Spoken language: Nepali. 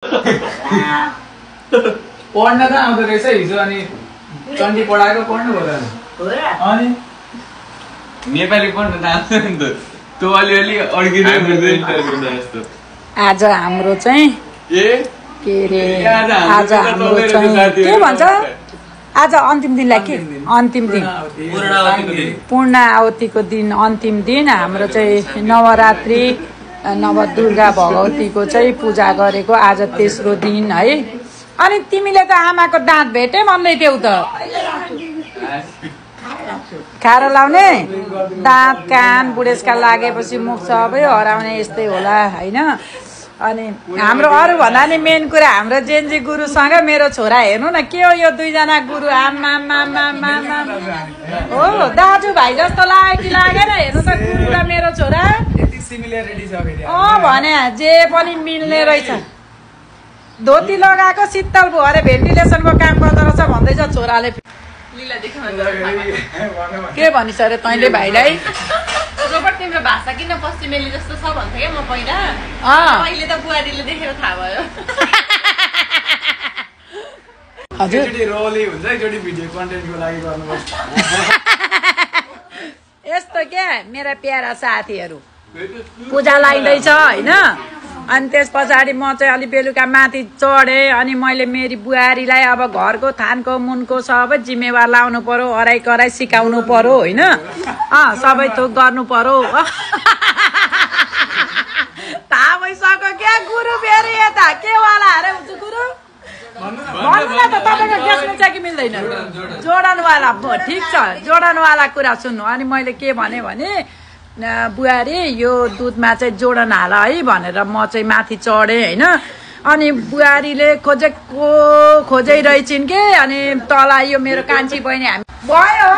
पढ्न त आउँदो रहेछ हिजो अनि चण्डी पढाएको पढ्नु हो र अनि नेपाली पढ्न त आउँदैन नि त त्यो अलिअलि अड्किँदै जस्तो आज हाम्रो चाहिँ के रे आज हाम्रो चाहिँ के भन्छ आज अन्तिम दिनलाई के अन्तिम दिन पूर्ण आहुतिको दिन अन्तिम दिन हाम्रो चाहिँ नवरात्रि नवदुर्गा भगवतीको चाहिँ पूजा गरेको आज तेस्रो दिन है। अनि तिमीले त आमाको दाँत भेटे भन्दै थियौ त खारो लाउने दाँत कान बुढेसकाल लागेपछि मुख सबै हराउने यस्तै होला हैन। अनि हाम्रो अरू भन्दा नि मेन कुरा हाम्रो जेन्जी गुरुसँग मेरो छोरा हेर्नु न के हो यो दुईजना गुरु आमा हो दाजुभाइ जस्तो लाग्यो कि लागेन हेर्नु त गुरु र मेरो छोरा भने जे पनि मिल्ने रहेछ। धोती लगाएको शीतल भयो अरे भेन्टिलेसनको काम गर्दो रहेछ भन्दैछ छोराले। के भनिस् अरे तैँले भाइलाई रोबर्ट तिम्रो भाषा किन पश्चिमेली जस्तो छ भन्थे क्या म पहिला अहिले त बुहारीले देखेर थाहा भयो। हजुर रोलै हुन्छ एकचोटि भिडियो कन्टेन्टको लागि गर्नुपर्छ यस्तो क्या मेरा प्यारा साथीहरू पूजा लागिँदैछ होइन। अनि त्यस पछाडि म चाहिँ अलि बेलुका माथि चढेँ अनि मैले मेरी बुहारीलाई अब घरको थानको मुनको सबै जिम्मेवार लाउनु पर्यो अराई कराई सिकाउनु पर्यो होइन सबै थोक गर्नु पर्यो। थाहा भइसक्यो क्या गुरु फेरि यता के वाला अरे गुरु भन्नु न त तपाईँको ग्यासमा चाहिँ कि मिल्दैन जोडनवाला ठिक छ जोडनवाला कुरा सुन्नु। अनि मैले के भने बुहारी यो दुधमा चाहिँ जोडन हाल है भनेर म चाहिँ माथि चढेँ होइन। अनि बुहारीले खोजै रहेछन् के अनि तल यो मेरो कान्छी बहिनी हामी भयो